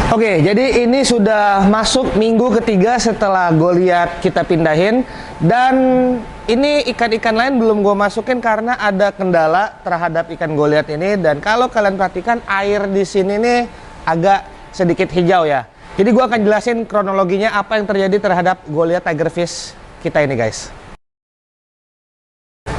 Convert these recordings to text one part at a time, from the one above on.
Oke, jadi ini sudah masuk minggu ketiga setelah Goliath kita pindahin. Dan ini ikan-ikan lain belum gue masukin karena ada kendala terhadap ikan Goliath ini. Dan kalau kalian perhatikan, air di sini nih agak sedikit hijau ya. Jadi gue akan jelasin kronologinya apa yang terjadi terhadap Goliath Tigerfish kita ini, guys.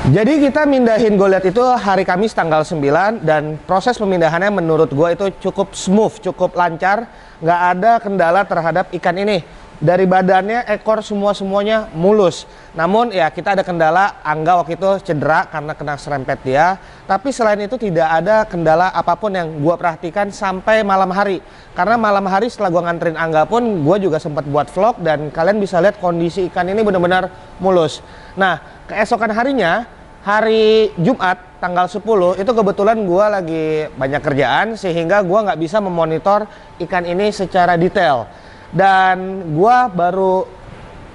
Jadi kita mindahin Goliath itu hari Kamis tanggal 9, dan proses pemindahannya menurut gue itu cukup smooth, cukup lancar, nggak ada kendala terhadap ikan ini. Dari badannya, ekor, semuanya mulus. Namun ya kita ada kendala, Angga waktu itu cedera karena kena serempet dia. Tapi selain itu tidak ada kendala apapun yang gue perhatikan sampai malam hari. Karena malam hari setelah gue nganterin Angga pun, gue juga sempat buat vlog dan kalian bisa lihat kondisi ikan ini benar-benar mulus. Nah, keesokan harinya, hari Jumat tanggal 10 itu kebetulan gue lagi banyak kerjaan sehingga gue nggak bisa memonitor ikan ini secara detail. Dan gue baru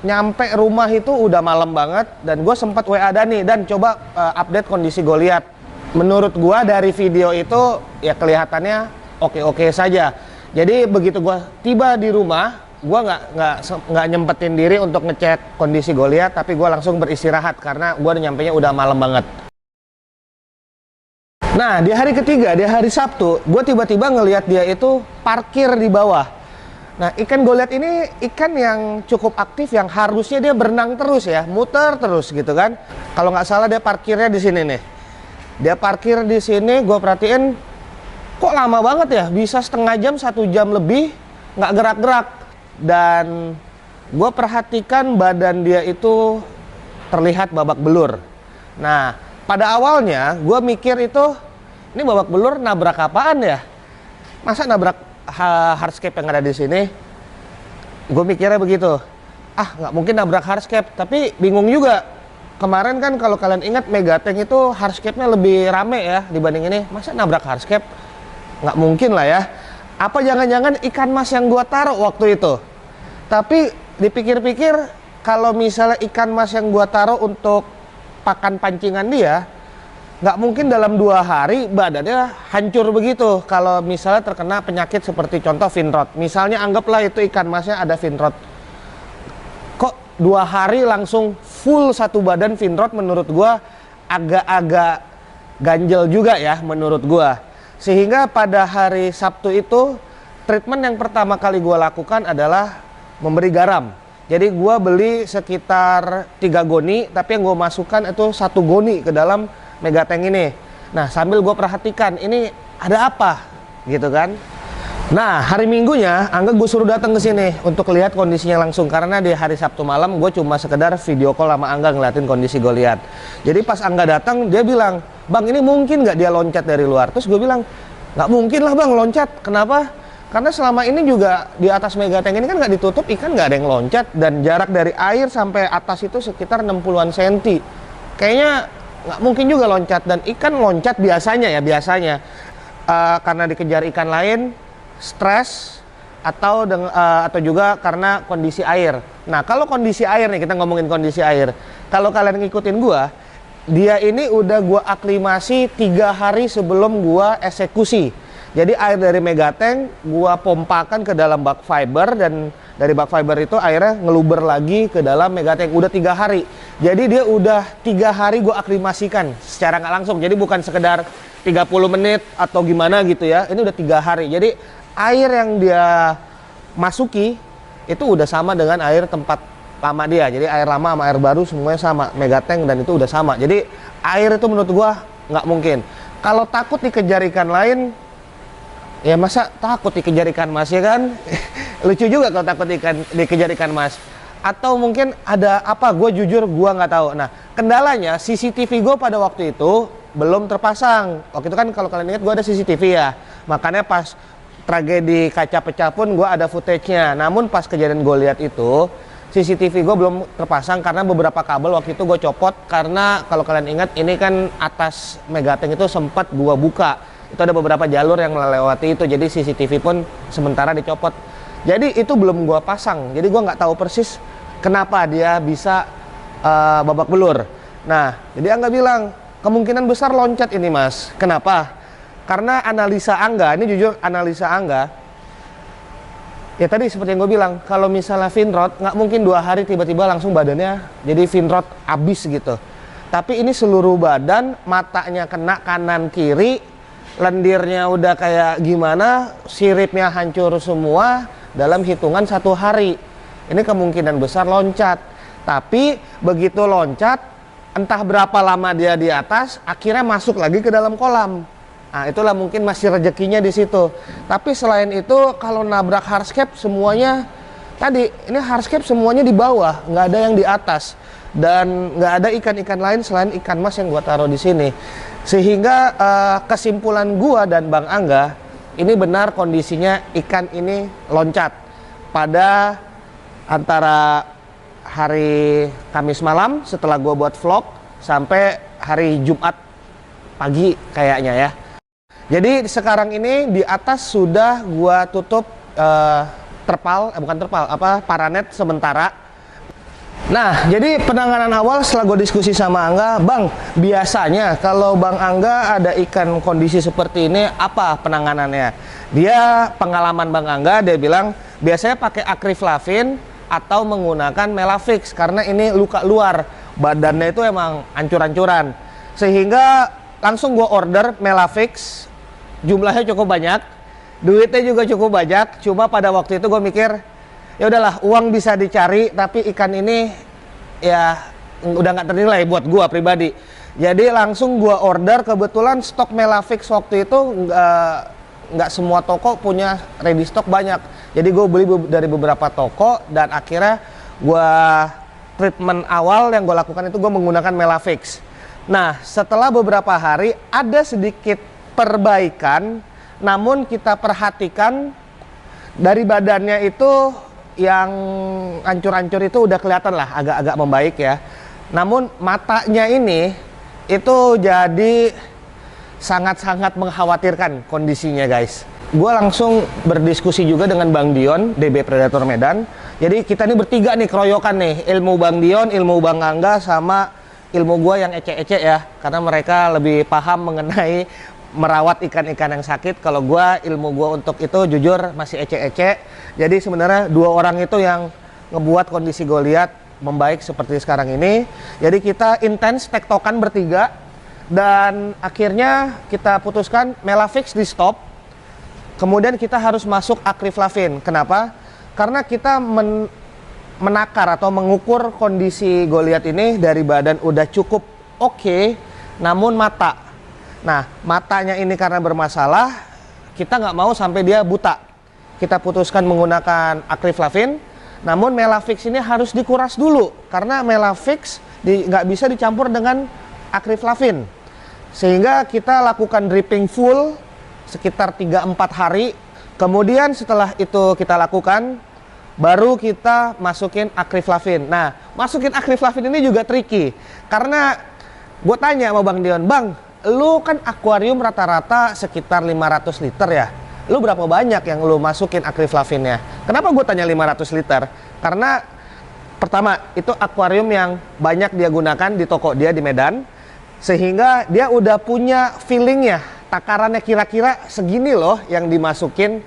nyampe rumah itu udah malam banget, dan gue sempat WA Dani dan coba update kondisi Goliath. Menurut gue dari video itu ya kelihatannya oke-oke saja. Jadi begitu gue tiba di rumah, gue nggak nyempetin diri untuk ngecek kondisi Goliath, tapi gue langsung beristirahat karena gue nyampenya udah malam banget. Nah, di hari ketiga, di hari Sabtu, gue tiba-tiba ngelihat dia itu parkir di bawah. Nah, ikan Goliath ini ikan yang cukup aktif, yang harusnya dia berenang terus ya, muter terus gitu kan. Kalau nggak salah dia parkirnya di sini nih. Dia parkir di sini, gue perhatiin kok lama banget ya, bisa setengah jam, 1 jam lebih nggak gerak-gerak. Dan gue perhatikan badan dia itu terlihat babak belur. Nah, pada awalnya gue mikir itu, ini babak belur nabrak apaan ya? Masa nabrak hardscape yang ada di sini? Gue mikirnya begitu. Ah, nggak mungkin nabrak hardscape. Tapi bingung juga. Kemarin kan kalau kalian ingat Megatank itu hardscape-nya lebih rame ya dibanding ini. Masa nabrak hardscape? Nggak mungkin lah ya. Apa jangan-jangan ikan mas yang gua taruh waktu itu? Tapi dipikir-pikir, kalau misalnya ikan mas yang gua taruh untuk pakan pancingan dia, nggak mungkin dalam 2 hari badannya hancur begitu kalau misalnya terkena penyakit seperti contoh fin rot. Misalnya anggaplah itu ikan masnya ada fin rot. Kok 2 hari langsung full satu badan fin rot? Menurut gua agak-agak ganjel juga ya menurut gua. Sehingga pada hari Sabtu itu, treatment yang pertama kali gue lakukan adalah memberi garam. Jadi gue beli sekitar 3 goni, tapi yang gue masukkan itu 1 goni ke dalam Megatank ini. Nah, sambil gue perhatikan ini ada apa gitu kan. Nah, hari Minggunya Angga gue suruh datang ke sini untuk lihat kondisinya langsung, karena di hari Sabtu malam gue cuma sekedar video call sama Angga ngeliatin kondisi Goliath. Jadi pas Angga datang, dia bilang, "Bang, ini mungkin nggak dia loncat dari luar?" Terus gue bilang, "Nggak mungkin lah bang loncat." Kenapa? Karena selama ini juga di atas Megatank ini kan nggak ditutup, ikan nggak ada yang loncat, dan jarak dari air sampai atas itu sekitar 60-an senti. Kayaknya nggak mungkin juga loncat. Dan ikan loncat biasanya karena dikejar ikan lain, stres, atau juga karena kondisi air. Nah, kalau kondisi air nih, kita ngomongin kondisi air. Kalau kalian ngikutin gua, dia ini udah gua aklimasi 3 hari sebelum gua eksekusi. Jadi air dari Megatank gua pompakan ke dalam bak fiber, dan dari bak fiber itu airnya ngeluber lagi ke dalam Megatank. Udah 3 hari. Jadi dia udah 3 hari gua aklimasikan secara nggak langsung. Jadi bukan sekedar 30 menit atau gimana gitu ya. Ini udah 3 hari. Jadi air yang dia masuki itu udah sama dengan air tempat lama dia. Jadi air lama sama air baru semuanya sama Megatank, dan itu udah sama. Jadi air itu menurut gua nggak mungkin. Kalau takut dikejar ikan lain, ya masa takut dikejar ikan mas ya kan? Lucu juga kalau takut dikejar ikan mas. Atau mungkin ada apa, gue jujur gue nggak tahu. Nah, kendalanya CCTV gue pada waktu itu belum terpasang. Waktu itu kan kalau kalian ingat gue ada CCTV ya. Makanya pas tragedi kaca pecah pun gue ada footage-nya. Namun pas kejadian Goliath itu, CCTV gue belum terpasang karena beberapa kabel waktu itu gue copot. Karena kalau kalian ingat, ini kan atas Megatank itu sempat gue buka. Itu ada beberapa jalur yang melewati itu, jadi CCTV pun sementara dicopot. Jadi itu belum gua pasang, jadi gua nggak tahu persis kenapa dia bisa babak belur. Nah, jadi Angga bilang kemungkinan besar loncat ini mas. Kenapa? Karena analisa Angga, ini jujur analisa Angga, Ya tadi seperti yang gue bilang, kalau misalnya Vinrod nggak mungkin 2 hari tiba-tiba langsung badannya jadi Vinrod abis gitu. Tapi ini seluruh badan, matanya kena kanan kiri, lendirnya udah kayak gimana, siripnya hancur semua dalam hitungan 1 hari. Ini kemungkinan besar loncat. Tapi begitu loncat, entah berapa lama dia di atas, akhirnya masuk lagi ke dalam kolam. Nah, itulah mungkin masih rezekinya di situ. Tapi selain itu, kalau nabrak hardscape semuanya tadi, ini hardscape semuanya di bawah, nggak ada yang di atas, dan nggak ada ikan-ikan lain selain ikan mas yang gua taruh di sini. Sehingga kesimpulan gua dan Bang Angga, ini benar kondisinya ikan ini loncat pada antara hari Kamis malam setelah gua buat vlog sampai hari Jumat pagi kayaknya ya. Jadi sekarang ini di atas sudah gua tutup terpal, bukan terpal, paranet sementara. Nah, jadi penanganan awal setelah gue diskusi sama Angga, Bang, biasanya kalau Bang Angga ada ikan kondisi seperti ini, apa penanganannya? Dia, pengalaman Bang Angga, dia bilang biasanya pakai akriflavin atau menggunakan Melavix karena ini luka luar, badannya itu emang hancur-hancuran. Sehingga langsung gue order Melavix. Jumlahnya cukup banyak, duitnya juga cukup banyak. Cuma pada waktu itu gue mikir, ya udahlah, uang bisa dicari, tapi ikan ini ya udah nggak ternilai buat gue pribadi. Jadi langsung gue order. Kebetulan stok Melavix waktu itu nggak semua toko punya ready stock banyak. Jadi gue beli dari beberapa toko, dan akhirnya gue treatment awal yang gue lakukan itu gue menggunakan Melavix. Nah, setelah beberapa hari ada sedikit perbaikan, namun kita perhatikan dari badannya itu yang hancur-hancur itu udah kelihatan lah agak-agak membaik ya. Namun matanya ini itu jadi sangat-sangat mengkhawatirkan kondisinya guys. Gue langsung berdiskusi juga dengan Bang Dion, DB Predator Medan. Jadi kita ini bertiga nih keroyokan nih, ilmu Bang Dion, ilmu Bang Angga, sama ilmu gue yang ece-ece ya, karena mereka lebih paham mengenai merawat ikan-ikan yang sakit. Kalau gua, ilmu gua untuk itu jujur masih ece-ece. Jadi sebenarnya 2 orang itu yang ngebuat kondisi Goliath membaik seperti sekarang ini. Jadi kita intens tektokan bertiga, dan akhirnya kita putuskan Melavix di stop. Kemudian kita harus masuk akriflavin. Kenapa? Karena kita menakar atau mengukur kondisi Goliath ini dari badan udah cukup oke, namun mata. Nah, matanya ini karena bermasalah, kita nggak mau sampai dia buta. Kita putuskan menggunakan akriflavin, namun Melavix ini harus dikuras dulu, karena Melavix nggak bisa dicampur dengan akriflavin. Sehingga kita lakukan dripping full sekitar 3-4 hari. Kemudian setelah itu kita lakukan, baru kita masukin akriflavin. Nah, masukin akriflavin ini juga tricky, karena gue tanya sama Bang Dion, Bang, lu kan akuarium rata-rata sekitar 500 liter ya. Lu berapa banyak yang lu masukin akriflavinnya? Kenapa gue tanya 500 liter? Karena pertama, itu akuarium yang banyak dia gunakan di toko dia di Medan. Sehingga dia udah punya feelingnya, takarannya kira-kira segini loh yang dimasukin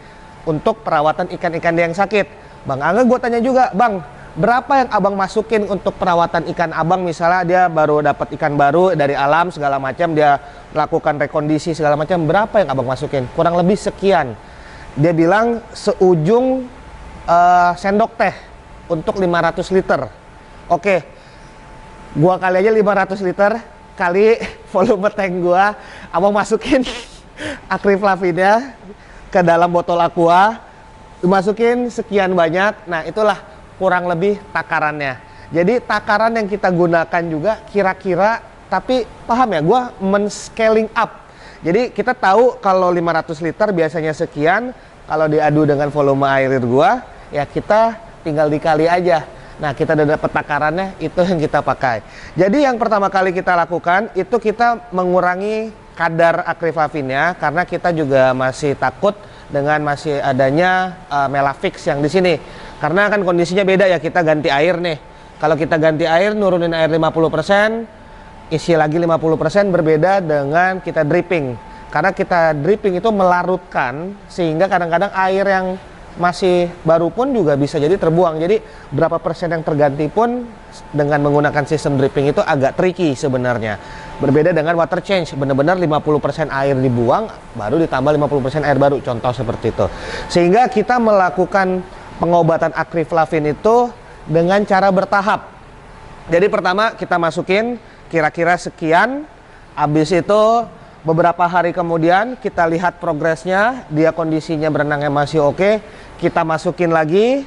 untuk perawatan ikan-ikan yang sakit. Bang Angga gue tanya juga, Bang, berapa yang abang masukin untuk perawatan ikan abang? Misalnya dia baru dapat ikan baru dari alam segala macam, dia lakukan rekondisi segala macam, berapa yang abang masukin? Kurang lebih sekian. Dia bilang seujung sendok teh untuk 500 liter. Oke, gua kali aja 500 liter kali volume tank gua, abang masukin akriflavinnya ke dalam botol aqua, dimasukin sekian banyak. Nah, itulah kurang lebih takarannya. Jadi takaran yang kita gunakan juga kira-kira, tapi paham ya, gue men-scaling up. Jadi kita tahu kalau 500 liter biasanya sekian, kalau diadu dengan volume air gue, ya kita tinggal dikali aja. Nah, kita udah dapat takarannya, itu yang kita pakai. Jadi yang pertama kali kita lakukan, itu kita mengurangi kadar akriflavinnya, karena kita juga masih takut dengan masih adanya Melavix yang di sini. Karena kan kondisinya beda ya, kita ganti air nih. Kalau kita ganti air, nurunin air 50%, isi lagi 50%, berbeda dengan kita dripping. Karena kita dripping itu melarutkan, sehingga kadang-kadang air yang masih baru pun juga bisa jadi terbuang. Jadi berapa persen yang terganti pun dengan menggunakan sistem dripping itu agak tricky sebenarnya. Berbeda dengan water change, benar-benar 50% air dibuang, baru ditambah 50% air baru, contoh seperti itu. Sehingga kita melakukan pengobatan akriflavin itu dengan cara bertahap. Jadi pertama kita masukin kira-kira sekian, habis itu beberapa hari kemudian kita lihat progresnya, dia kondisinya berenangnya masih oke, kita masukin lagi,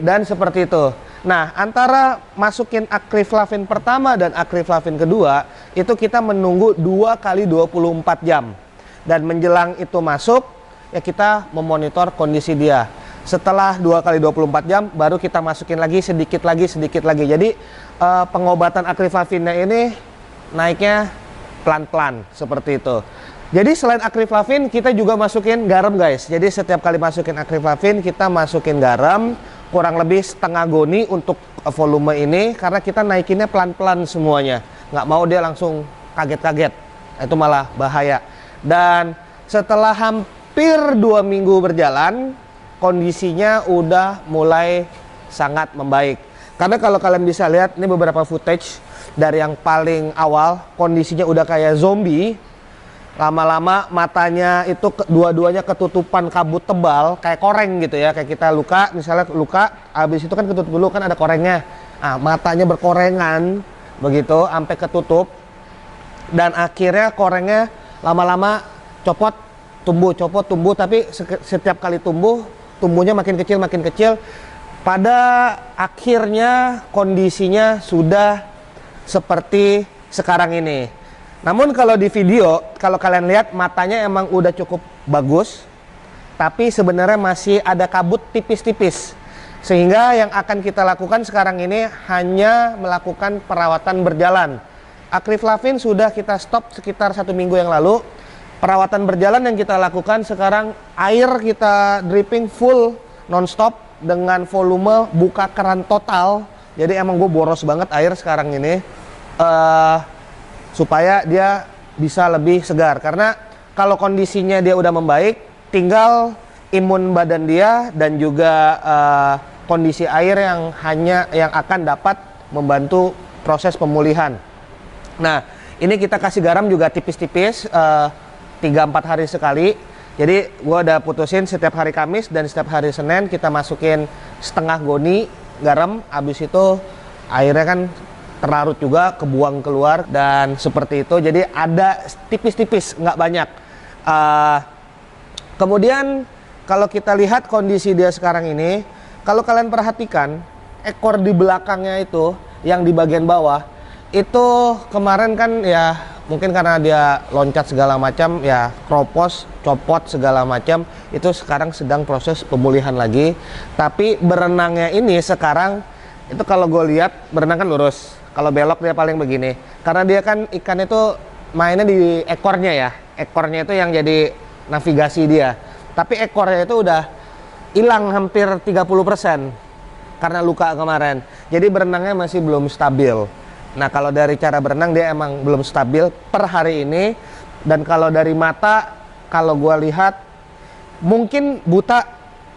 dan seperti itu. Nah, antara masukin akriflavin pertama dan akriflavin kedua, itu kita menunggu 2 kali 24 jam. Dan menjelang itu masuk, ya kita memonitor kondisi dia. Setelah 2 kali 24 jam, baru kita masukin lagi sedikit lagi. Jadi, pengobatan akriflavinnya ini naiknya pelan-pelan, seperti itu. Jadi, selain akriflavin, kita juga masukin garam, guys. Jadi, setiap kali masukin akriflavin, kita masukin garam, kurang lebih setengah goni untuk volume ini, karena kita naikinnya pelan-pelan semuanya. Nggak mau dia langsung kaget-kaget, itu malah bahaya. Dan setelah hampir 2 minggu berjalan, kondisinya udah mulai sangat membaik. Karena kalau kalian bisa lihat, ini beberapa footage dari yang paling awal, kondisinya udah kayak zombie. Lama-lama matanya itu dua-duanya ketutupan kabut tebal, kayak koreng gitu ya. Kayak kita luka, misalnya luka, habis itu kan ketutup dulu kan ada korengnya. Nah, matanya berkorengan, begitu, sampai ketutup. Dan akhirnya korengnya lama-lama copot, tumbuh. Tapi setiap kali tumbuhnya makin kecil. Pada akhirnya kondisinya sudah seperti sekarang ini. Namun kalau di video, kalau kalian lihat matanya emang udah cukup bagus, tapi sebenarnya masih ada kabut tipis-tipis. Sehingga yang akan kita lakukan sekarang ini hanya melakukan perawatan berjalan. Akriflavin sudah kita stop sekitar 1 minggu yang lalu. Perawatan berjalan yang kita lakukan sekarang, air kita dripping full non-stop dengan volume buka keran total. Jadi emang gue boros banget air sekarang ini. Supaya dia bisa lebih segar, karena kalau kondisinya dia udah membaik, tinggal imun badan dia dan juga kondisi air yang akan dapat membantu proses pemulihan. Nah, ini kita kasih garam juga tipis-tipis, 3-4 hari sekali. Jadi gua udah putusin setiap hari Kamis dan setiap hari Senin kita masukin setengah goni garam, habis itu airnya kan terlarut juga, kebuang keluar, dan seperti itu. Jadi ada tipis-tipis, nggak banyak. Kemudian kalau kita lihat kondisi dia sekarang ini, kalau kalian perhatikan ekor di belakangnya itu, yang di bagian bawah itu kemarin kan ya mungkin karena dia loncat segala macam ya, kropos, copot segala macam, itu sekarang sedang proses pemulihan lagi. Tapi berenangnya ini sekarang itu kalau gue lihat berenang kan lurus. Kalau belok dia paling begini. Karena dia kan ikan itu mainnya di ekornya ya. Ekornya itu yang jadi navigasi dia. Tapi ekornya itu udah hilang hampir 30% karena luka kemarin. Jadi berenangnya masih belum stabil. Nah, kalau dari cara berenang dia emang belum stabil per hari ini. Dan kalau dari mata, kalau gua lihat mungkin buta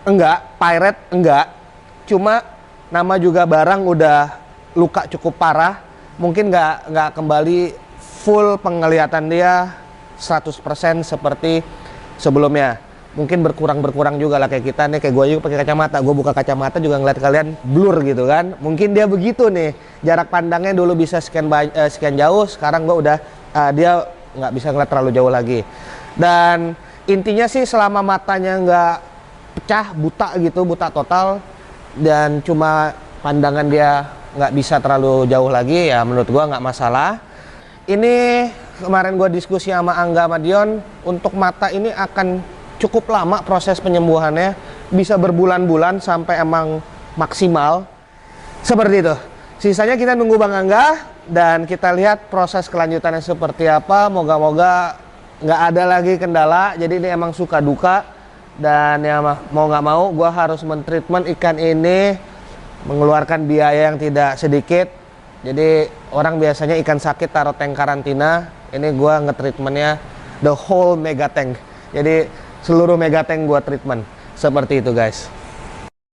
enggak, pirate enggak. Cuma nama juga barang udah luka cukup parah, mungkin nggak kembali full penglihatan dia 100% seperti sebelumnya. Mungkin berkurang juga lah, kayak kita nih, kayak gue juga pakai kacamata, gue buka kacamata juga ngeliat kalian blur gitu kan. Mungkin dia begitu nih, jarak pandangnya dulu bisa sekian jauh, sekarang gue udah dia nggak bisa ngeliat terlalu jauh lagi. Dan intinya sih selama matanya nggak pecah, buta gitu, buta total, dan cuma pandangan dia nggak bisa terlalu jauh lagi, ya menurut gua nggak masalah. Ini kemarin gua diskusi sama Angga Madion, untuk mata ini akan cukup lama proses penyembuhannya, bisa berbulan-bulan sampai emang maksimal seperti itu. Sisanya kita nunggu Bang Angga dan kita lihat proses kelanjutannya seperti apa. Moga-moga nggak ada lagi kendala. Jadi ini emang suka duka, dan ya mau nggak mau gua harus mentreatment ikan ini, mengeluarkan biaya yang tidak sedikit. Jadi orang biasanya ikan sakit taruh tank karantina, ini gua nge-treatmentnya the whole mega tank. Jadi seluruh mega tank gua treatment. Seperti itu guys.